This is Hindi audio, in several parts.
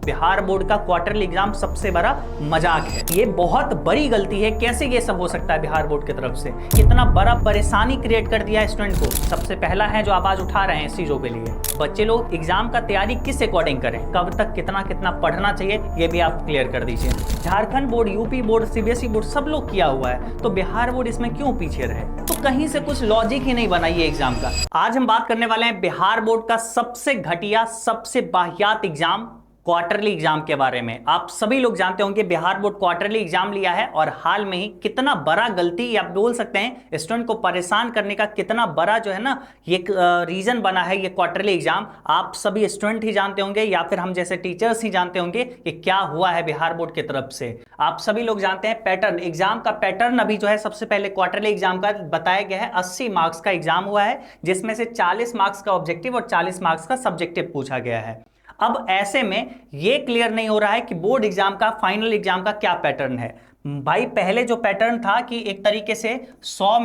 बिहार बोर्ड का क्वार्टरली एग्जाम सबसे बड़ा मजाक है। ये बहुत बड़ी गलती है। कैसे ये सब हो सकता है बिहार बोर्ड की तरफ से? कितना बड़ा परेशानी क्रिएट कर दिया है स्टूडेंट को। सबसे पहला है जो आवाज उठा रहे हैं इस चीजों के लिए, बच्चे लोग एग्जाम का तैयारी किस अकॉर्डिंग करें, कब तक कितना कितना पढ़ना चाहिए, ये भी आप क्लियर कर दीजिए। Jharkhand board, UP board, CBSE board सब लोग किया हुआ है, तो बिहार बोर्ड इसमें क्यों पीछे रहे? तो कहीं से कुछ लॉजिक ही नहीं बना ये एग्जाम का। आज हम बात करने वाले हैं बिहार बोर्ड का सबसे घटिया, सबसे वाहियात एग्जाम, क्वार्टरली एग्जाम के बारे में। आप सभी लोग जानते होंगे बिहार बोर्ड क्वार्टरली एग्जाम लिया है और हाल में ही कितना बड़ा गलती, आप बोल सकते हैं स्टूडेंट को परेशान करने का कितना बड़ा जो है ना ये रीजन बना है ये क्वार्टरली एग्जाम। आप सभी स्टूडेंट ही जानते होंगे या फिर हम जैसे टीचर्स ही जानते होंगे कि क्या हुआ है बिहार बोर्ड की तरफ से। आप सभी लोग जानते हैं पैटर्न, एग्जाम का पैटर्न अभी जो है सबसे पहले क्वार्टरली एग्जाम का बताया गया है। 80 मार्क्स का एग्जाम हुआ है जिसमें से 40 मार्क्स का ऑब्जेक्टिव और 40 मार्क्स का सब्जेक्टिव पूछा गया है। अब ऐसे में ये क्लियर नहीं हो रहा है कि बोर्ड एग्जाम का, फाइनल एग्जाम का क्या पैटर्न है। भाई पहले जो पैटर्न था कि एक तरीके से 100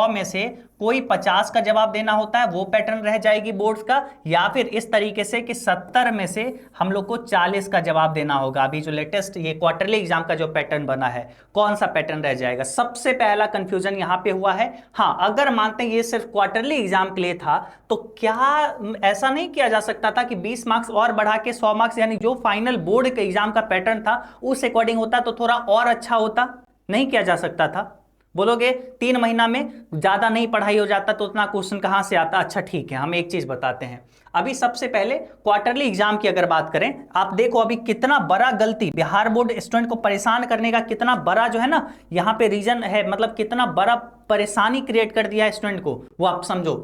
में से कोई 50 का जवाब देना होता है, वो पैटर्न रह जाएगी बोर्ड का, या फिर इस तरीके से कि 70 में से हम लोग को 40 का जवाब देना होगा। अभी जो लेटेस्ट ये क्वार्टरली एग्जाम का जो पैटर्न बना है, कौन सा पैटर्न रह जाएगा? सबसे पहला कंफ्यूजन यहाँ पे हुआ है। हाँ, अगर मानते हैं ये सिर्फ क्वार्टरली एग्जाम के लिए था, तो क्या ऐसा नहीं किया जा सकता था कि 20 मार्क्स और बढ़ा के 100 मार्क्स, यानी जो फाइनल बोर्ड के एग्जाम का पैटर्न था उस अकॉर्डिंग होता तो थोड़ा और अच्छा होता? नहीं किया जा सकता था? बोलोगे 3 महीना में ज्यादा नहीं पढ़ाई हो जाता तो उतना क्वेश्चन कहां से आता? अच्छा ठीक है, हम एक चीज बताते हैं। अभी सबसे पहले क्वार्टरली एग्जाम की अगर बात करें, आप देखो अभी कितना बड़ा गलती बिहार बोर्ड स्टूडेंट को परेशान करने का कितना बड़ा जो है ना यहाँ पे रीजन है, मतलब कितना बड़ा परेशानी क्रिएट कर दिया है स्टूडेंट को, वो आप समझो।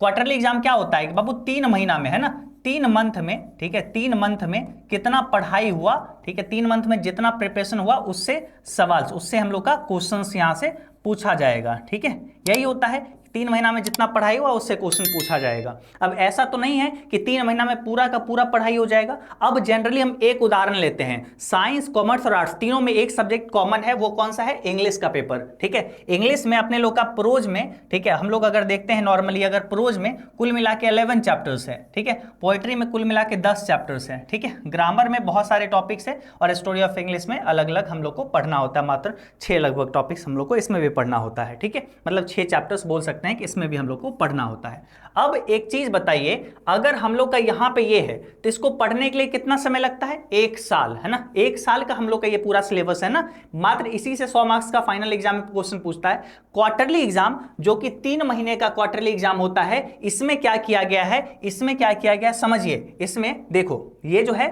क्वार्टरली एग्जाम क्या होता है कि बाबू 3 महीना में, है ना, 3 मंथ में, ठीक है, 3 मंथ में कितना पढ़ाई हुआ, ठीक है, 3 मंथ में जितना प्रिपरेशन हुआ उससे सवाल, उससे हम लोग का क्वेश्चंस यहां से पूछा जाएगा। ठीक है, यही होता है, 3 महीना में जितना पढ़ाई हुआ उससे क्वेश्चन पूछा जाएगा। अब ऐसा तो नहीं है कि 3 महीना में पूरा का पूरा पढ़ाई हो जाएगा। अब जनरली हम एक उदाहरण लेते हैं, साइंस, कॉमर्स और आर्ट्स तीनों में एक सब्जेक्ट कॉमन है, वो कौन सा है? इंग्लिश का पेपर। ठीक है, इंग्लिश में अपने लोग का प्रोज में, ठीक है, हम लोग अगर देखते हैं नॉर्मली, अगर प्रोज में कुल मिला के 11 चैप्टर्स है, ठीक है, पोएट्री में कुल मिला के 10 चैप्टर्स है, ठीक है, ग्रामर में बहुत सारे टॉपिक्स है और स्टोरी ऑफ इंग्लिश में अलग अलग हम लोग को पढ़ना होता है, मात्र 6 लगभग टॉपिक्स हम लोग को इसमें भी पढ़ना होता है। ठीक है, मतलब 6 चैप्टर्स बोल सकते हैं कि इसमें भी हम लोग को पढ़ना होता है। अब एक चीज बताइए, अगर हम लोग का यहां पे ये है तो इसको पढ़ने के लिए कितना समय लगता है? 1 साल, है ना, 1 साल का हम लोग का ये पूरा सिलेबस है ना, मात्र इसी से 100 मार्क्स का फाइनल एग्जाम में क्वेश्चन पूछता है। क्वार्टरली एग्जाम जो कि 3 महीने का क्वार्टरली एग्जाम होता है, इसमें क्या किया गया है, इसमें क्या किया गया समझिए। इसमें देखो ये जो है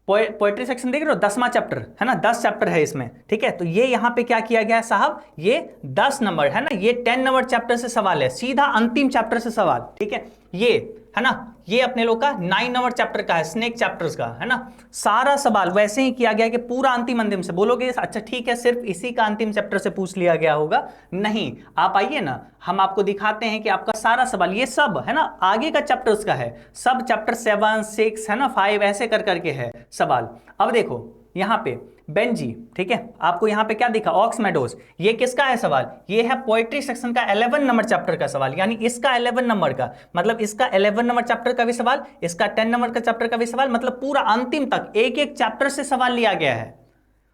पोएट्री सेक्शन देख रहे हो, 10वां चैप्टर है ना, 10 चैप्टर है इसमें। ठीक है, तो ये यहां पे क्या किया गया है साहब, ये 10 नंबर है ना, ये 10 नंबर चैप्टर से सवाल है, सीधा अंतिम चैप्टर से सवाल। ठीक है, ये है ना, ये अपने लोग का 9 नंबर चैप्टर का है, स्नेक चैप्टर्स का, है ना, सारा सवाल वैसे ही किया गया कि पूरा अंतिम से। बोलोगे अच्छा ठीक है, सिर्फ इसी का अंतिम चैप्टर से पूछ लिया गया होगा? नहीं, आप आइए ना, हम आपको दिखाते हैं कि आपका सारा सवाल ये सब है ना आगे का चैप्टर्स का है, सब चैप्टर 7, 6 है ना, 5 ऐसे कर करके है सवाल। अब देखो यहाँ पे बेंजी, ठीक है, आपको यहाँ पे क्या दिखा, ऑक्स मेडोज, ये किसका है सवाल? ये है पोएट्री सेक्शन का 11 नंबर चैप्टर का सवाल, यानी इसका 11 नंबर का, मतलब इसका 11 नंबर चैप्टर का भी सवाल, इसका 10 नंबर का चैप्टर का भी सवाल, मतलब पूरा अंतिम तक एक एक चैप्टर से सवाल लिया गया है।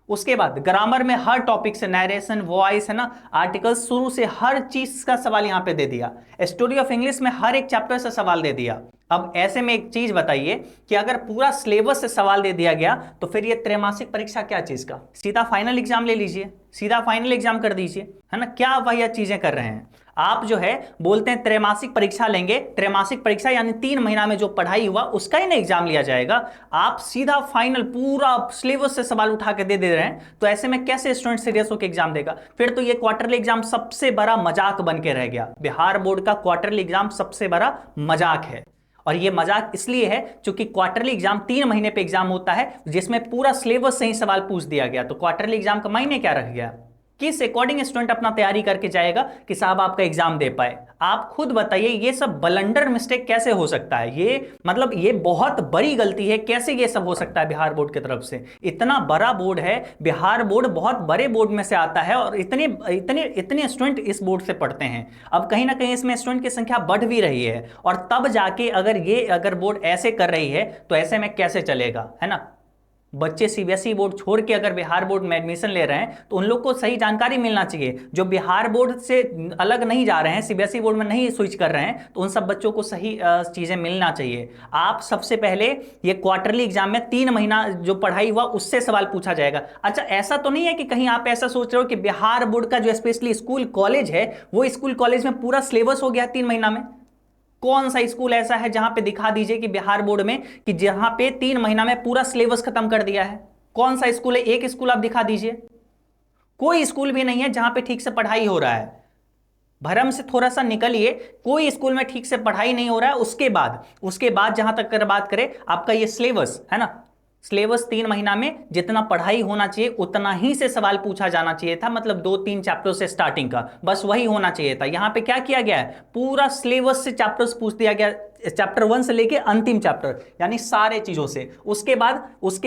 उसके बाद ग्रामर में हर टॉपिक से, नरेशन, वॉइस, है ना, आर्टिकल्स, शुरू से हर चीज का सवाल यहां पे दे दिया। स्टोरी ऑफ इंग्लिश में हर एक चैप्टर से सवाल दे दिया। अब ऐसे में एक चीज बताइए कि अगर पूरा सिलेबस से सवाल दे दिया गया तो फिर ये त्रैमासिक परीक्षा क्या चीज का? सीधा फाइनल एग्जाम ले लीजिए, सीधा फाइनल एग्जाम कर दीजिए, है ना, क्या वही चीजें कर रहे हैं आप? जो है बोलते हैं त्रैमासिक परीक्षा लेंगे, त्रैमासिक परीक्षा यानी 3 महीना में जो पढ़ाई हुआ उसका ही ना एग्जाम लिया जाएगा। आप सीधा फाइनल पूरा सिलेबस से सवाल उठा के दे रहे हैं, तो ऐसे में कैसे स्टूडेंट सीरियस होकर एग्जाम देगा? फिर तो ये क्वार्टरली एग्जाम सबसे बड़ा मजाक बन के रह गया। बिहार बोर्ड का क्वार्टरली एग्जाम सबसे बड़ा मजाक है, और ये मजाक इसलिए है क्योंकि क्वार्टरली एग्जाम 3 महीने पे एग्जाम होता है जिसमें पूरा सिलेबस से ही सवाल पूछ दिया गया, तो क्वार्टरली एग्जाम का मायने क्या रख गया? किस अकॉर्डिंग स्टूडेंट अपना तैयारी करके जाएगा कि साहब आपका एग्जाम दे पाए? आप खुद बताइए, ये सब ब्लंडर मिस्टेक कैसे हो सकता है? ये मतलब ये बहुत बड़ी गलती है। कैसे ये सब हो सकता है बिहार बोर्ड की तरफ से? इतना बड़ा बोर्ड है, बिहार बोर्ड बहुत बड़े बोर्ड में से आता है और इतने इतने इतने स्टूडेंट इस बोर्ड से पढ़ते हैं। अब कहीं ना कहीं इसमें स्टूडेंट की संख्या बढ़ भी रही है, और तब जाके अगर बोर्ड ऐसे कर रही है तो ऐसे में कैसे चलेगा, है ना? बच्चे सीबीएसई बोर्ड छोड़ के अगर बिहार बोर्ड में एडमिशन ले रहे हैं तो उन लोग को सही जानकारी मिलना चाहिए। जो बिहार बोर्ड से अलग नहीं जा रहे हैं, सीबीएसई बोर्ड में नहीं स्विच कर रहे हैं, तो उन सब बच्चों को सही चीजें मिलना चाहिए। आप सबसे पहले ये क्वार्टरली एग्जाम में 3 महीना जो पढ़ाई हुआ उससे सवाल पूछा जाएगा। अच्छा, ऐसा तो नहीं है कि कहीं आप ऐसा सोच रहे हो कि बिहार बोर्ड का जो स्पेशली स्कूल कॉलेज है, वो स्कूल कॉलेज में पूरा सिलेबस हो गया 3 महीना में? कौन सा स्कूल ऐसा है जहां पे दिखा दीजिए कि बिहार बोर्ड में कि जहां पे 3 महीना में पूरा सिलेबस खत्म कर दिया है? कौन सा स्कूल है? एक स्कूल आप दिखा दीजिए। कोई स्कूल भी नहीं है जहां पे ठीक से पढ़ाई हो रहा है। भरम से थोड़ा सा निकलिए, कोई स्कूल में ठीक से पढ़ाई नहीं हो रहा है। उसके बाद जहां तक कर बात करें, आपका ये सिलेबस है ना, सिलेबस 3 महीना में जितना पढ़ाई होना चाहिए उतना ही से सवाल पूछा जाना चाहिए था। मतलब 2-3 चैप्टर से स्टार्टिंग का बस वही होना चाहिए था। यहां पे क्या किया गया है, पूरा सिलेबस से चैप्टर्स पूछ दिया गया, चैप्टर 1 से लेके अंतिम चैप्टर, यानी सारे चीजों से। उसके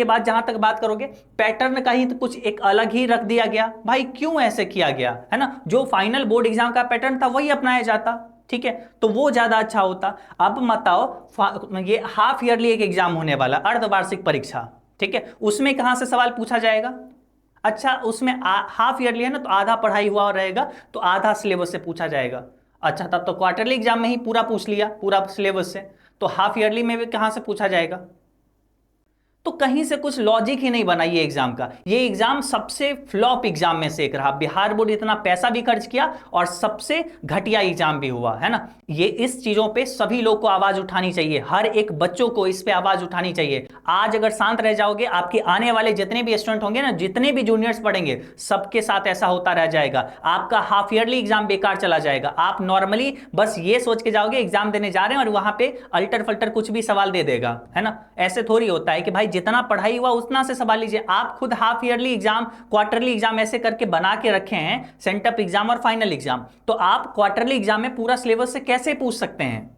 बाद जहां तक बात करोगे, पैटर्न का ही तो कुछ एक अलग ही रख दिया गया। भाई क्यों ऐसे किया गया, है ना? जो फाइनल बोर्ड एग्जाम का पैटर्न था वही अपनाया जाता, ठीक है, तो वो ज्यादा अच्छा होता। अब बताओ, ये हाफ ईयरली एक एग्जाम होने वाला, अर्धवार्षिक परीक्षा, ठीक है, उसमें कहां से सवाल पूछा जाएगा? अच्छा, उसमें हाफ ईयरली है ना, तो आधा पढ़ाई हुआ रहेगा, तो आधा सिलेबस से पूछा जाएगा। अच्छा, तब तो क्वार्टरली एग्जाम में ही पूरा पूछ लिया, पूरा सिलेबस से, तो हाफ ईयरली में भी कहां से पूछा जाएगा? तो कहीं से कुछ लॉजिक ही नहीं बना ये एग्जाम का। ये एग्जाम सबसे फ्लॉप एग्जाम में से एक रहा। बिहार बोर्ड इतना पैसा भी खर्च किया और सबसे घटिया एग्जाम भी हुआ, है ना? ये इस चीजों पे सभी लोग को आवाज उठानी चाहिए, हर एक बच्चों को इस पे आवाज उठानी चाहिए। आज अगर शांत रह जाओगे, आपके आने वाले जितने भी स्टूडेंट होंगे ना, जितने भी जूनियर्स पढ़ेंगे, सबके साथ ऐसा होता रह जाएगा। आपका हाफ ईयरली एग्जाम बेकार चला जाएगा। आप नॉर्मली बस ये सोच के जाओगे एग्जाम देने जा रहे हैं और वहां पे अल्टर फल्टर कुछ भी सवाल दे देगा, है ना? ऐसे थोड़ी होता है कि भाई जितना पढ़ाई हुआ उतना से सवाल लीजिए। आप खुद half yearly exam, quarterly exam ऐसे करके बना के रखे हैं, सेंटअप एग्जाम और फाइनल एग्जाम, तो आप क्वार्टरली एग्जाम में पूरा सिलेबस से कैसे पूछ सकते हैं?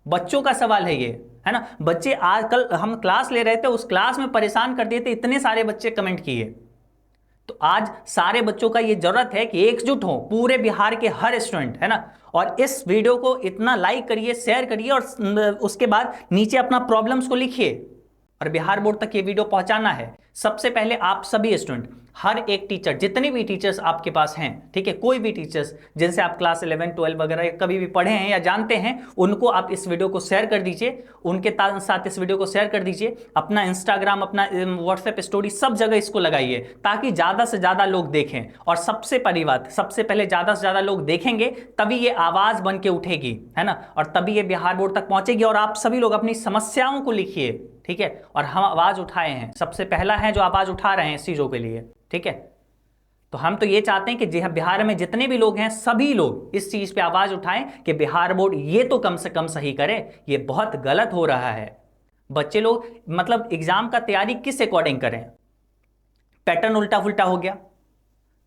बच्चों का सवाल है ये, है ना? बच्चे, आज कल हम क्लास ले रहे थे, उस क्लास में परेशान कर दिए थे, इतने सारे बच्चे कमेंट किए। तो आज सारे बच्चों का ये जरूरत है कि एकजुट हो, पूरे बिहार के हर स्टूडेंट, है ना? और इस वीडियो को इतना लाइक करिए, शेयर करिए, और उसके बाद नीचे अपना प्रॉब्लम्स को लिखिए और बिहार बोर्ड तक ये वीडियो पहुंचाना है। सबसे पहले आप सभी स्टूडेंट, हर एक टीचर, जितने भी टीचर्स आपके पास हैं, ठीक है, कोई भी टीचर्स जिनसे आप क्लास 11, 12 वगैरह कभी भी पढ़े हैं या जानते हैं, उनको आप इस वीडियो को शेयर कर दीजिए, उनके साथ इस वीडियो को शेयर कर दीजिए। अपना इंस्टाग्राम, अपना व्हाट्सएप स्टोरी, सब जगह इसको लगाइए ताकि ज़्यादा से ज़्यादा लोग देखें। और सबसे बड़ी बात, सबसे पहले ज़्यादा से ज़्यादा लोग देखेंगे तभी ये आवाज़ बन के उठेगी, है ना? और तभी ये बिहार बोर्ड तक पहुँचेगी। और आप सभी लोग अपनी समस्याओं को लिखिए, ठीक है? और हम आवाज़ उठाए हैं, सबसे पहला है जो आवाज़ उठा रहे हैं इस चीज़ों के लिए, ठीक है? तो हम तो ये चाहते हैं कि बिहार में जितने भी लोग हैं, सभी लोग इस चीज पे आवाज उठाएं कि बिहार बोर्ड ये तो कम से कम सही करे, ये बहुत गलत हो रहा है। बच्चे लोग मतलब एग्जाम का तैयारी किस अकॉर्डिंग करें? पैटर्न उल्टा पुल्टा हो गया।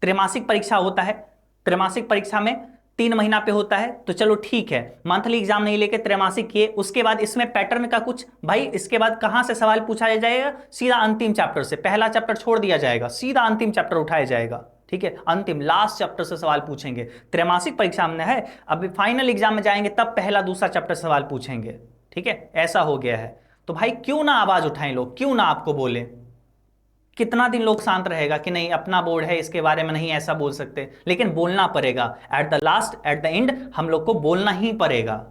त्रैमासिक परीक्षा होता है, त्रैमासिक परीक्षा में 3 महीना पे होता है, तो चलो ठीक है, मंथली एग्जाम नहीं लेके त्रैमासिक किए। उसके बाद इसमें पैटर्न का कुछ, भाई इसके बाद कहां से सवाल पूछा जाएगा? सीधा अंतिम चैप्टर से। पहला चैप्टर छोड़ दिया जाएगा, सीधा अंतिम चैप्टर उठाया जाएगा, ठीक है? अंतिम लास्ट चैप्टर से सवाल पूछेंगे। त्रैमासिक परीक्षा में है, अभी फाइनल एग्जाम में जाएंगे तब पहला दूसरा चैप्टर सवाल पूछेंगे, ठीक है? ऐसा हो गया है। तो भाई क्यों ना आवाज उठाएं लोग, क्यों ना आपको बोले? कितना दिन लोग शांत रहेगा कि नहीं अपना बोर्ड है, इसके बारे में नहीं ऐसा बोल सकते? लेकिन बोलना पड़ेगा, at the last, at the end हम लोग को बोलना ही पड़ेगा,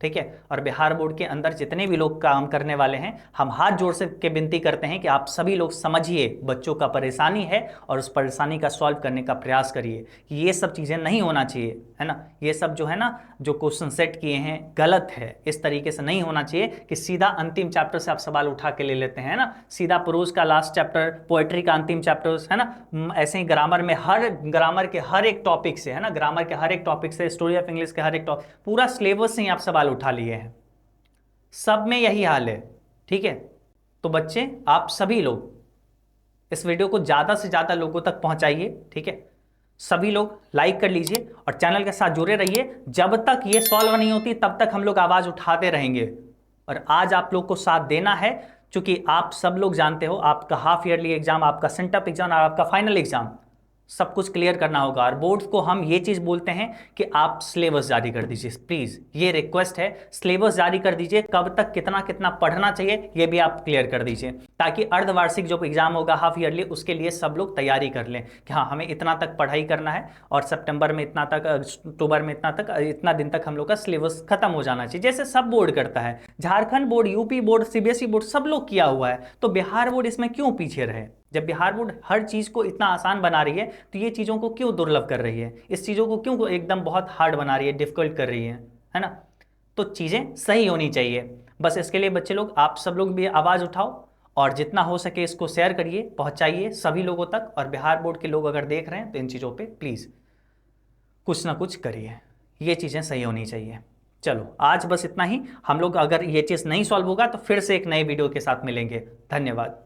ठीक है? और बिहार बोर्ड के अंदर जितने भी लोग काम करने वाले हैं, हम हाथ जोड़ से के विनती करते हैं कि आप सभी लोग समझिए बच्चों का परेशानी है और उस परेशानी का सॉल्व करने का प्रयास करिए कि ये सब चीज़ें नहीं होना चाहिए, है ना? ये सब जो है ना, जो क्वेश्चन सेट किए हैं, गलत है। इस तरीके से नहीं होना चाहिए कि सीधा अंतिम चैप्टर से आप सवाल उठा के ले लेते हैं ना, सीधा प्रोज का लास्ट चैप्टर, पोएट्री का अंतिम चैप्टर, है ना? ऐसे ही ग्रामर में ग्रामर के हर एक टॉपिक से, है ना, ग्रामर के हर एक टॉपिक से, स्टोरी ऑफ इंग्लिश के हर एक टॉपिक, पूरा सिलेबस से ही आप सवाल उठा लिए हैं। सब में यही हाल है, ठीक है? तो बच्चे, आप सभी लोग इस वीडियो को ज़्यादा से ज़्यादा लोगों तक पहुंचाइए, ठीक है? सभी लोग लाइक कर लीजिए और चैनल के साथ जुड़े रहिए। जब तक ये सॉल्व नहीं होती तब तक हम लोग आवाज उठाते रहेंगे। और आज आप लोग को साथ देना है, क्योंकि आप सब लोग जानते हो आपका हाफ ईयरली एग्जाम, आपका सेंटअप एग्जाम और आपका फाइनल एग्जाम सब कुछ क्लियर करना होगा। और बोर्ड्स को हम ये चीज बोलते हैं कि आप सिलेबस जारी कर दीजिए, प्लीज ये रिक्वेस्ट है, सिलेबस जारी कर दीजिए। कब तक कितना कितना पढ़ना चाहिए ये भी आप क्लियर कर दीजिए, ताकि अर्धवार्षिक जो एग्जाम होगा हाफ ईयरली उसके लिए सब लोग तैयारी कर लें कि हाँ हमें इतना तक पढ़ाई करना है और सितंबर में इतना तक, अक्टूबर में इतना तक, इतना दिन तक हम लोग का सिलेबस खत्म हो जाना चाहिए, जैसे सब बोर्ड करता है। Jharkhand board, UP board, CBSE board सब लोग किया हुआ है, तो बिहार बोर्ड इसमें क्यों पीछे रहे? जब बिहार बोर्ड हर चीज को इतना आसान बना रही है तो ये चीजों को क्यों दुर्लभ कर रही है, इस चीजों को क्यों एकदम बहुत हार्ड बना रही है, डिफिकल्ट कर रही है ना? तो चीजें सही होनी चाहिए। बस इसके लिए बच्चे लोग, आप सब लोग भी आवाज उठाओ और जितना हो सके इसको शेयर करिए, पहुंचाइए सभी लोगों तक। और बिहार बोर्ड के लोग अगर देख रहे हैं तो इन चीजों पे प्लीज कुछ ना कुछ करिए, ये चीजें सही होनी चाहिए। चलो आज बस इतना ही। हम लोग अगर ये चीज नहीं सॉल्व होगा तो फिर से एक नए वीडियो के साथ मिलेंगे। धन्यवाद।